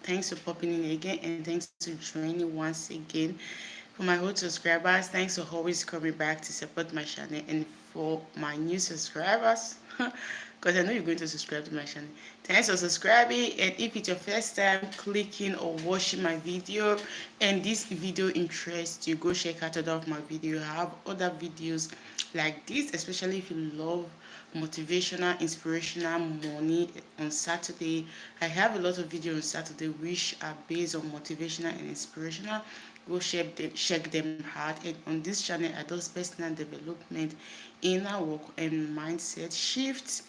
Thanks for popping in again, and thanks to joining once again. For my old subscribers, thanks for always coming back to support my channel. And for my new subscribers, because I know you're going to subscribe to my channel, thanks for subscribing. And if it's your first time clicking or watching my video and this video interests you, go check out other of my video. I have other videos like this, especially if you love motivational, inspirational money on Saturday. I have a lot of videos on Saturday which are based on motivational and inspirational. Go check them out. And on this channel, I do personal development, inner work, and mindset shifts.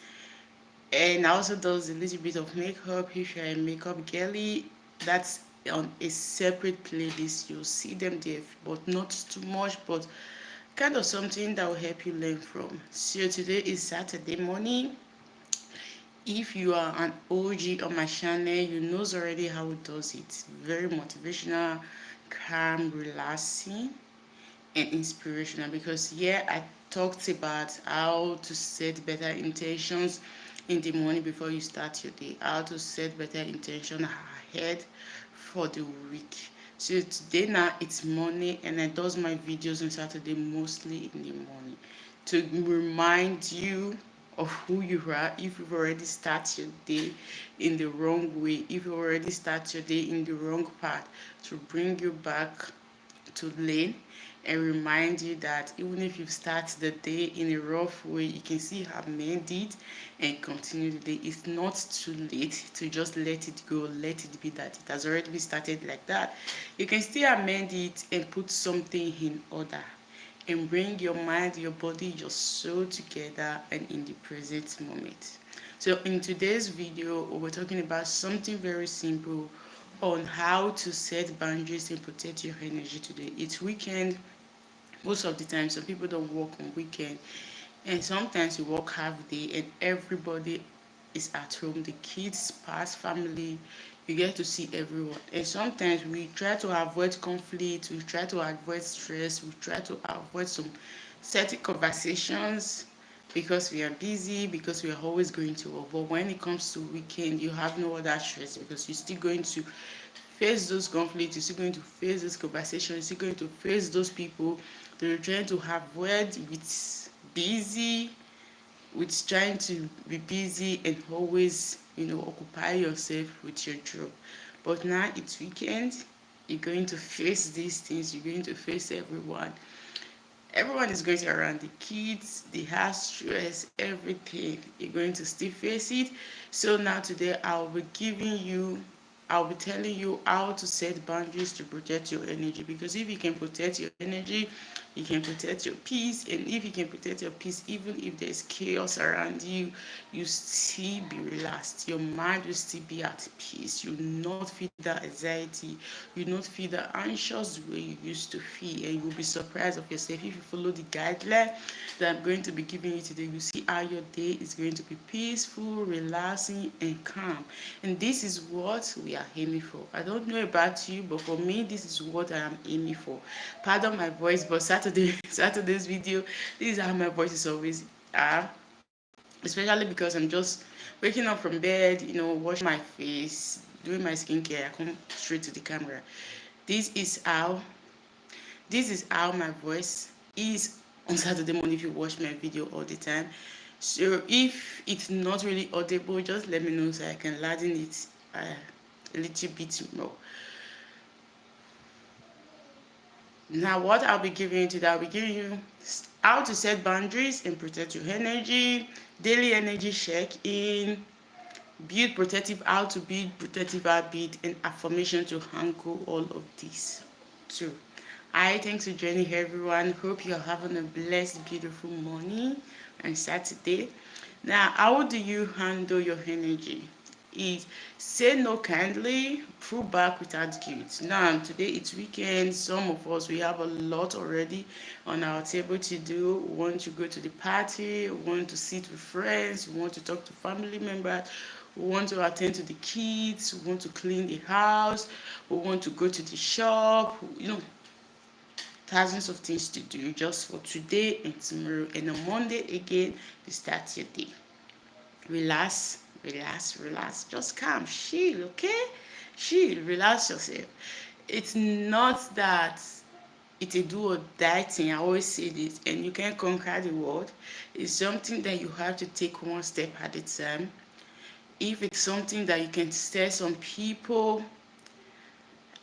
And I also does a little bit of makeup. If you're a makeup girly, that's on a separate playlist. You'll see them there, but not too much, but kind of something that will help you learn from. So today is Saturday morning. If you are an OG on my channel, you knows already how it does it. Very motivational, calm, relaxing, and inspirational. Because yeah, I talked about how to set better intentions in the morning before you start your day. How to set better intention ahead for the week. So today now it's morning, and I does my videos on Saturday mostly in the morning to remind you of who you are. If you've already started your day in the wrong way, if you already start your day in the wrong path, to bring you back to lane and remind you that even if you start the day in a rough way, you can see how mend it and continue the day. It's not too late to just let it go, let it be that it has already been started like that. You can still amend it and put something in order and bring your mind, your body, your soul together and in the present moment. So in today's video, we're talking about something very simple on how to set boundaries and protect your energy today. It's weekend. Most of the time, some people don't work on weekend, and sometimes you work half day, and everybody is at home. The kids, past family, you get to see everyone. And sometimes we try to avoid conflict, we try to avoid stress, we try to avoid some certain conversations because we are busy, because we are always going to work. But when it comes to weekend, you have no other stress because you're still going to face those conflicts, you're still going to face those conversations, you're still going to face those people that you're trying to avoid with busy, with trying to be busy and always, occupy yourself with your job. But now it's weekend, you're going to face these things, you're going to face everyone. Everyone is going to around the kids, the house stress, everything. You're going to still face it. So now today I'll be telling you how to set boundaries to protect your energy. Because if you can protect your energy, you can protect your peace. And if you can protect your peace, even if there's chaos around you, you still be relaxed. Your mind will still be at peace. You will not feel that anxiety. You will not feel the anxious way you used to feel. And you'll be surprised of yourself if you follow the guideline that I'm going to be giving you today. You see how your day is going to be peaceful, relaxing, and calm. And this is what we are aiming for. I don't know about you, but for me, this is what I am aiming for. Pardon my voice, but Saturday's video, this is how my voice is always are. Especially because I'm just waking up from bed, washing my face, doing my skincare. I come straight to the camera. This is how this is how my voice is on Saturday morning if you watch my video all the time. So if it's not really audible, just let me know so I can laden it a little bit more. Now, what I'll be giving you today, I'll be giving you how to set boundaries and protect your energy, daily energy check-in, how to build protective habit, and affirmation to handle all of this too. Hi, thanks for joining everyone. Hope you're having a blessed, beautiful morning on Saturday. Now, how do you handle your energy? Is say no kindly, pull back without guilt. Now, today it's weekend. Some of us, we have a lot already on our table to do. We want to go to the party, we want to sit with friends, we want to talk to family members, we want to attend to the kids, we want to clean the house, we want to go to the shop, thousands of things to do just for today and tomorrow. And on Monday again, you start your day. Relax, relax, relax. Just calm, chill, okay? Chill, relax yourself. It's not that it's a do or die thing. I always say this, and you can conquer the world. It's something that you have to take one step at a time. If it's something that you can tell some people,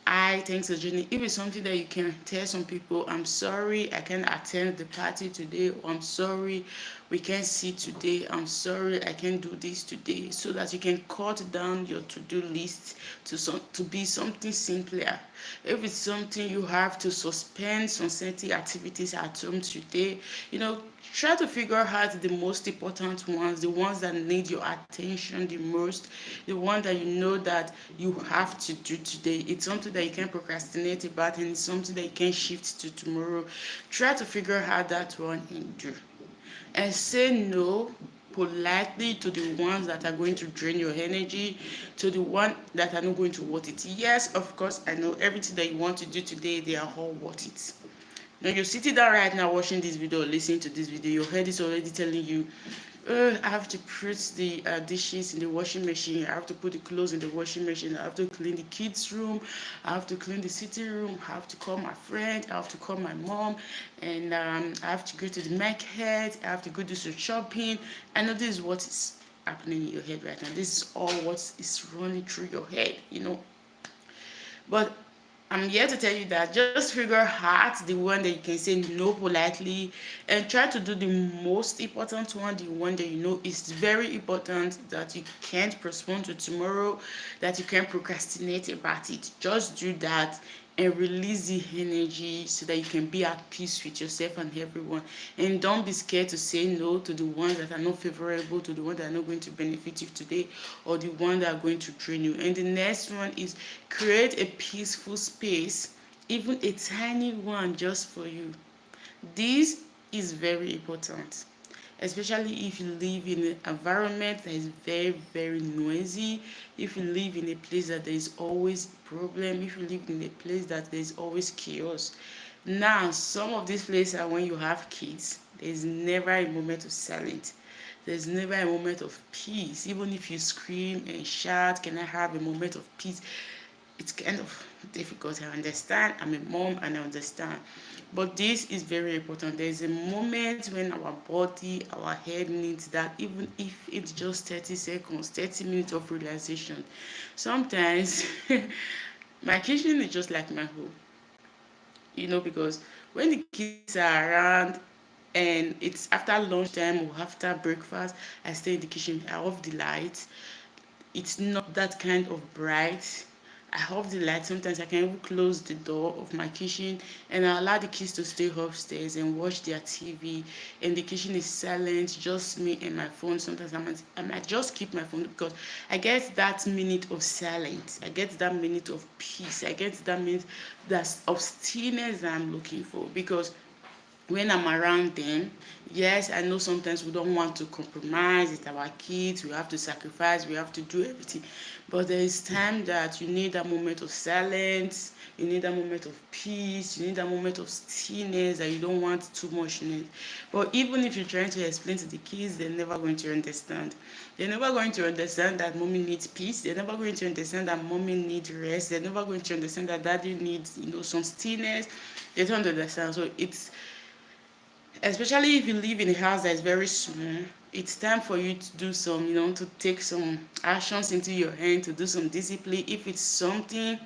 I thanks to Jenny. If it's something that you can tell some people, I'm sorry, I can't attend the party today, or I'm sorry, we can't see today, I'm sorry, I can't do this today, so that you can cut down your to-do list to be something simpler. If it's something you have to suspend some certain activities at home today, try to figure out the most important ones, the ones that need your attention the most, the one that you know that you have to do today. It's something that you can procrastinate about, and it's something that you can shift to tomorrow. Try to figure out that one and do. And say no politely to the ones that are going to drain your energy, to the one that are not going to worth it. Yes, of course, I know everything that you want to do today, they are all worth it. Now you're sitting down right now watching this video or listening to this video, your head is already telling you, I have to put the dishes in the washing machine, I have to put the clothes in the washing machine, I have to clean the kids' room, I have to clean the sitting room, I have to call my friend, I have to call my mom, and I have to go to the market, I have to go do some shopping. I know this is what is happening in your head right now. This is all what is running through your head. But I'm here to tell you that just figure out the one that you can say no politely, and try to do the most important one, the one that you know is very important, that you can't postpone to tomorrow, that you can't procrastinate about it. Just do that and release the energy so that you can be at peace with yourself and everyone. And don't be scared to say no to the ones that are not favorable, to the ones that are not going to benefit you today, or the ones that are going to drain you. And the next one is create a peaceful space, even a tiny one just for you. This is very important, especially if you live in an environment that is very, very noisy, if you live in a place that there is always problem, if you live in a place that there is always chaos. Now, some of these places are when you have kids, there's never a moment of silence. There's never a moment of peace. Even if you scream and shout, can I have a moment of peace? It's kind of difficult. I understand. I'm a mom and I understand. But this is very important. There's a moment when our body, our head needs that, even if it's just 30 seconds, 30 minutes of relaxation. Sometimes my kitchen is just like my home, because when the kids are around and it's after lunchtime or after breakfast, I stay in the kitchen, I off the lights. It's not that kind of bright. I off the light. Sometimes I can even close the door of my kitchen and I allow the kids to stay upstairs and watch their TV. And the kitchen is silent, just me and my phone. Sometimes I might just keep my phone because I get that minute of silence. I get that minute of peace. I get that minute of stillness that I'm looking for. Because when I'm around them, yes, I know sometimes we don't want to compromise. It's our kids, we have to sacrifice, we have to do everything. But there is time that you need that moment of silence, you need that moment of peace, you need that moment of stillness that you don't want too much in it. But even if you're trying to explain to the kids, they're never going to understand. They're never going to understand that mommy needs peace. They're never going to understand that mommy needs rest. They're never going to understand that daddy needs, some stillness. They don't understand. So it's especially if you live in a house that is very small, it's time for you to do some, to take some actions into your hand, to do some discipline. If it's something,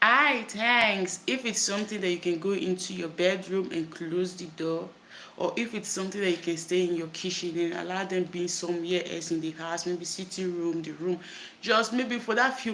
thanks. If it's something that you can go into your bedroom and close the door, or if it's something that you can stay in your kitchen and allow them being somewhere else in the house, maybe sitting room, the room, just maybe for that few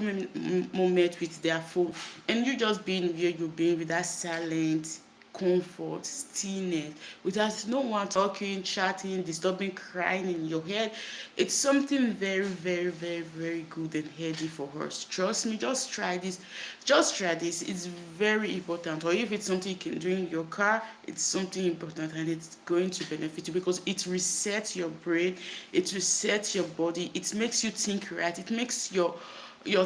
moment with their phone, and you just being where you're being with that silent comfort, stillness, without no one talking, chatting, disturbing, crying in your head. It's something very, very, very, very good and healthy for us. Trust me, just try this. Just try this. It's very important. Or if it's something you can do in your car, it's something important and it's going to benefit you because it resets your brain, it resets your body, it makes you think right, it makes your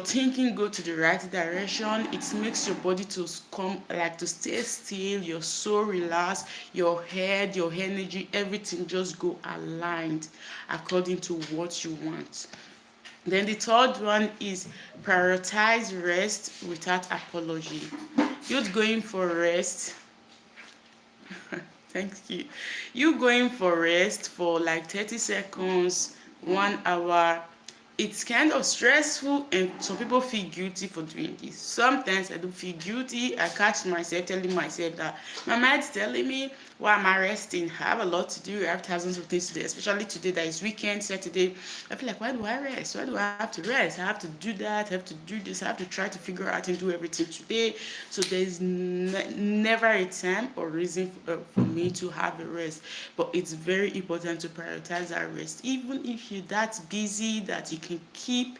thinking go to the right direction. It makes your body to come, like, to stay still, your soul relaxed, your head, your energy, everything just go aligned according to what you want. Then the third one is prioritize rest without apology. You're going for rest. Thank you. You going for rest for like 30 seconds, 1 hour. It's kind of stressful, and some people feel guilty for doing this. Sometimes I do feel guilty. I catch myself telling myself that my mind's telling me, why am I resting? I have a lot to do. I have thousands of things to do, especially today that is weekend, Saturday. I feel like, why do I rest? Why do I have to rest? I have to do that. I have to do this. I have to try to figure out and do everything today. So there's never a time or reason for me to have a rest. But it's very important to prioritize that rest. Even if you're that busy that you can keep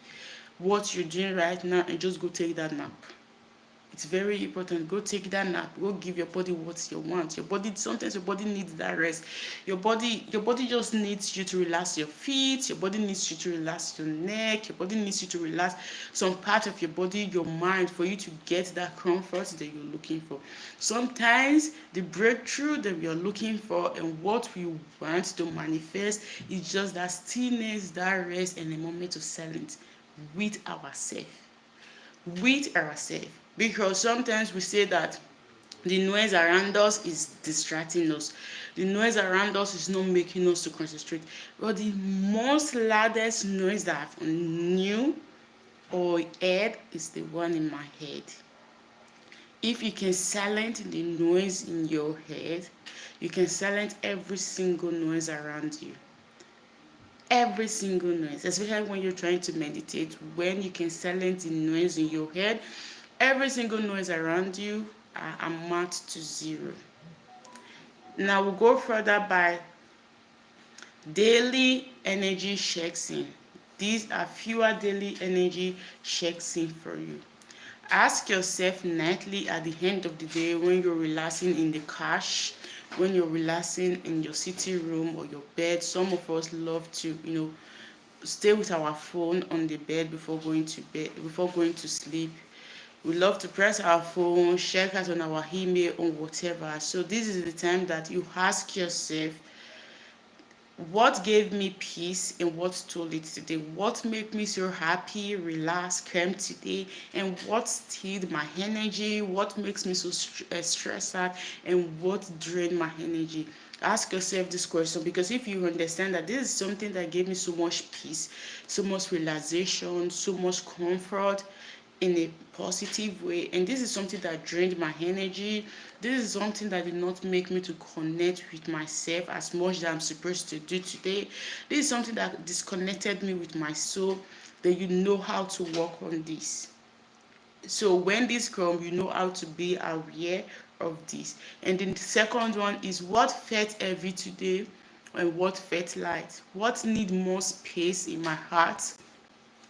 what you're doing right now and just go take that nap. It's very important. Go take that nap. Go give your body what you want. Your body, sometimes your body needs that rest. Your body just needs you to relax your feet. Your body needs you to relax your neck. Your body needs you to relax some part of your body, your mind, for you to get that comfort that you're looking for. Sometimes the breakthrough that we are looking for and what we want to manifest is just that stillness, that rest, and a moment of silence with ourselves. Because sometimes we say that the noise around us is distracting us. The noise around us is not making us to concentrate. But the most loudest noise that I've knew or heard is the one in my head. If you can silence the noise in your head, you can silence every single noise around you. Every single noise, especially when you're trying to meditate, when you can silence the noise in your head, every single noise around you are marked to zero. Now we'll go further by daily energy checks in. These are fewer daily energy checks in for you. Ask yourself nightly at the end of the day, when you're relaxing in the couch, when you're relaxing in your sitting room or your bed. Some of us love to, stay with our phone on the bed before going to sleep. We love to press our phone, check out on our email or whatever. So this is the time that you ask yourself, what gave me peace and what stole it today? What made me so happy, relaxed, calm today? And what stealed my energy? What makes me so stressed out? And what drained my energy? Ask yourself this question, because if you understand that this is something that gave me so much peace, so much relaxation, so much comfort, in a positive way, and this is something that drained my energy, this is something that did not make me to connect with myself as much as I'm supposed to do today, this is something that disconnected me with my soul, then you know how to work on this. So when this comes, you know how to be aware of this. And then the second one is what felt heavy today and what felt light, what need more space in my heart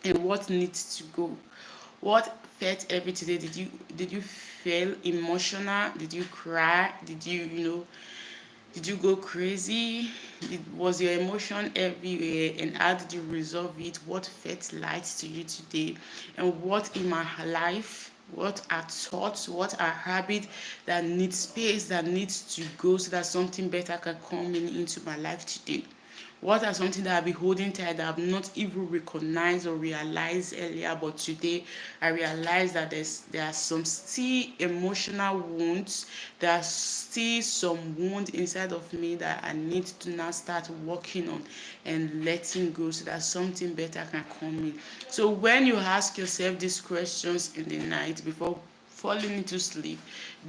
and what needs to go. What felt heavy today? Did you feel emotional? Did you cry? Did you go crazy? Was your emotion everywhere? And how did you resolve it? What felt light to you today? And what in my life? What are thoughts? What are habits that need space, that needs to go so that something better can come into my life today? What are something that I've been holding tight that I've not even recognized or realized earlier, but today I realize that there are some still emotional wounds, there are still some wound inside of me that I need to now start working on and letting go so that something better can come in. So when you ask yourself these questions in the night before falling into sleep,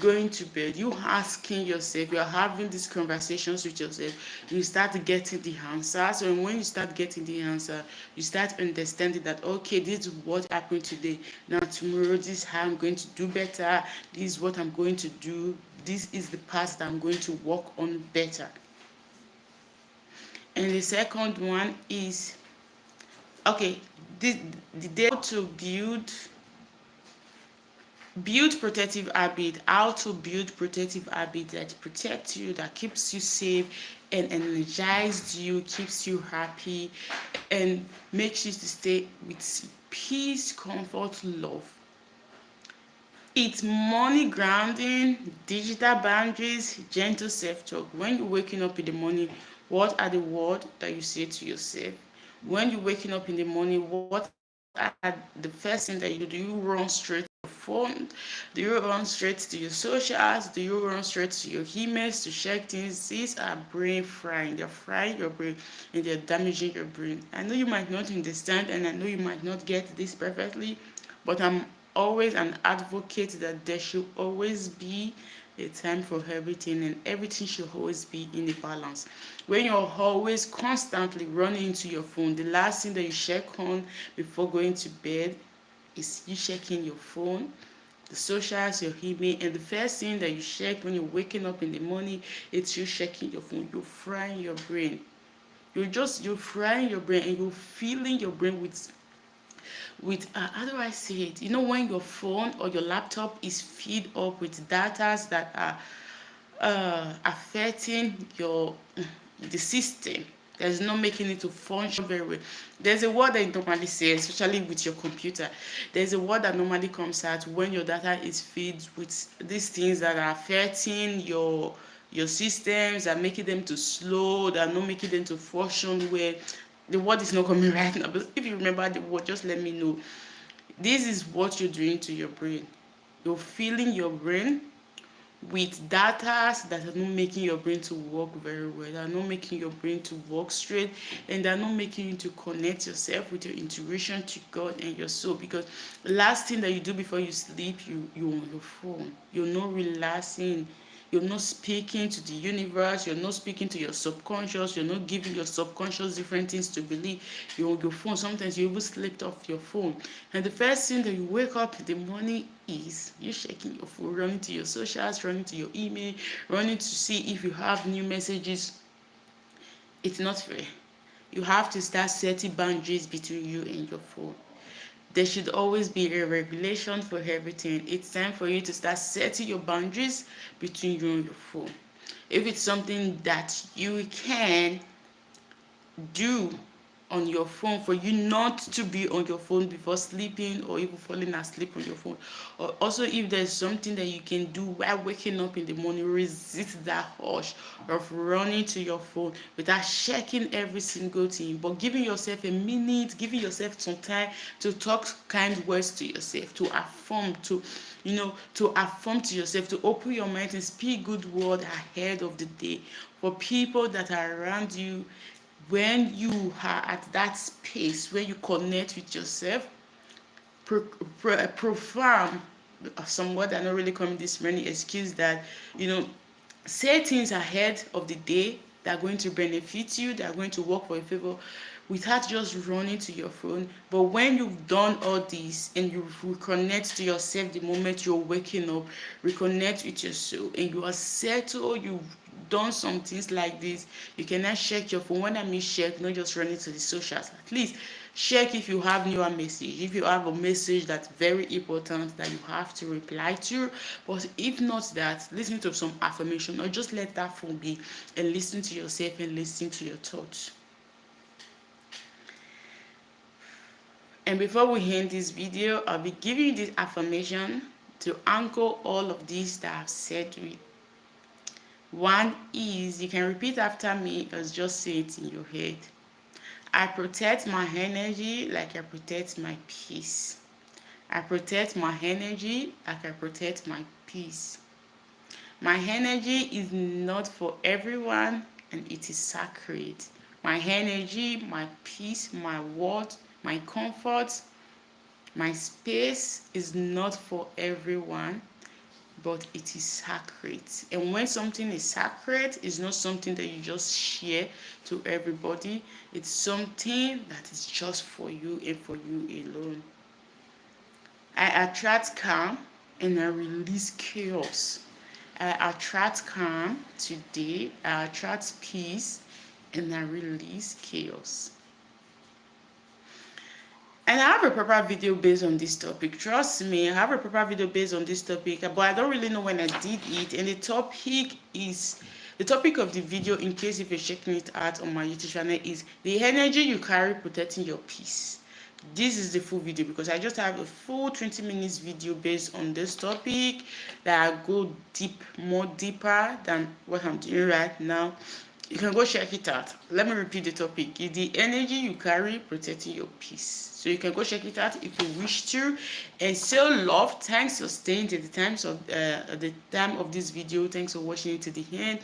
going to bed, you asking yourself, you're having these conversations with yourself, you start getting the answer. So when you start getting the answer, you start understanding that, okay, this is what happened today. Now tomorrow, this is how I'm going to do better. This is what I'm going to do. This is the path that I'm going to work on better. And the second one is, okay, the day to build protective habit, how to build protective habit that protects you, that keeps you safe and energizes you, keeps you happy, and makes you to stay with peace, comfort, love. It's money grounding, digital boundaries, gentle self-talk. When you're waking up in the morning, what are the words that you say to yourself? When you're waking up in the morning, what are are the first thing that you do? Do you run straight to your phone? Do you run straight to your socials? Do you run straight to your emails to check things? These are brain frying. They're frying your brain and they're damaging your brain. I know you might not understand and I know you might not get this perfectly, but I'm always an advocate that there should always be a time for everything and everything should always be in a balance. When you're always constantly running into your phone, the last thing that you check on before going to bed is you checking your phone, the socials, your email, and the first thing that you check when you're waking up in the morning, it's you checking your phone. You're frying your brain. You're frying your brain and you're filling your brain with how do I say it? You know, when your phone or your laptop is filled up with data that are affecting your the system, there's not making it to function very well. There's a word that you normally say, especially with your computer. There's a word that normally comes out when your data is filled with these things that are affecting your systems, that are making them to slow, that are not making them to function well. The word is not coming right now, but if you remember the word, just let me know. This is what you're doing to your brain. You're filling your brain with data that are not making your brain to work very well, that are not making your brain to work straight, and they're not making you to connect yourself with your intuition to God and your soul. Because the last thing that you do before you sleep, you're on your phone. You're not relaxing. You're not speaking to the universe. You're not speaking to your subconscious. You're not giving your subconscious different things to believe. You're on your phone. Sometimes you even slept off your phone. And the first thing that you wake up in the morning is you checking your phone, running to your socials, running to your email, running to see if you have new messages. It's not fair. You have to start setting boundaries between you and your phone. There should always be a regulation for everything. It's time for you to start setting your boundaries between you and your phone. If it's something that you can do on your phone, for you not to be on your phone before sleeping or even falling asleep on your phone, or also if there's something that you can do while waking up in the morning, resist that urge of running to your phone without checking every single thing, but giving yourself a minute, giving yourself some time to talk kind words to yourself, to affirm, to affirm to yourself, to open your mind and speak good word ahead of the day for people that are around you. When you are at that space where you connect with yourself, profound some word that are not really coming this many excuse that say things ahead of the day that are going to benefit you, that are going to work for your favor, without just running to your phone. But when you've done all this and you reconnect to yourself the moment you're waking up, reconnect with your soul, and you are settled, you've done some things like this, you cannot check your phone. When I mean check, not just running to the socials. At least check if you have newer message, if you have a message that's very important that you have to reply to. But if not that, listen to some affirmation or just let that phone be and listen to yourself and listen to your thoughts. And before we end this video, I'll be giving you this affirmation to anchor all of this that I've said with. One is, you can repeat after me or just say it in your head. I protect my energy like I protect my peace. I protect my energy like I protect my peace. My energy is not for everyone and it is sacred. My energy, my peace, my word, my comfort, my space is not for everyone, but it is sacred. And when something is sacred, it's not something that you just share to everybody. It's something that is just for you and for you alone. I attract calm and I release chaos. I attract calm today. I attract peace and I release chaos. And I have a proper video based on this topic. Trust me, I have a proper video based on this topic, but I don't really know when I did it. And the topic of the video, in case if you're checking it out on my YouTube channel, is the energy you carry protecting your peace. This is the full video because I just have a full 20 minutes video based on this topic that I go more deeper than what I'm doing right now. You can go check it out. Let me repeat the topic. The energy you carry protecting your peace. So you can go check it out if you wish to. And still love. Thanks for staying to the time of this video. Thanks for watching it to the end.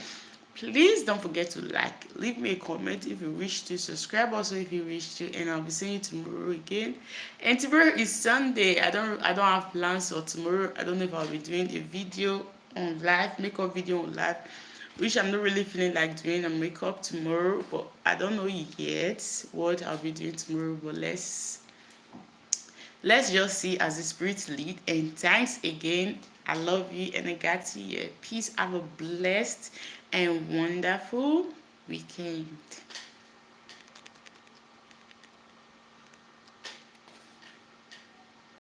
Please don't forget to like, leave me a comment if you wish to, subscribe also if you wish to, and I'll be seeing you tomorrow again. And tomorrow is Sunday. I don't have plans for tomorrow. I don't know if I'll be doing a video on live, makeup video on live, which I'm not really feeling like doing a makeup tomorrow, but I don't know yet what I'll be doing tomorrow. But let's just see as the spirit lead. And thanks again. I love you and I got you. Peace. Have a blessed and wonderful weekend.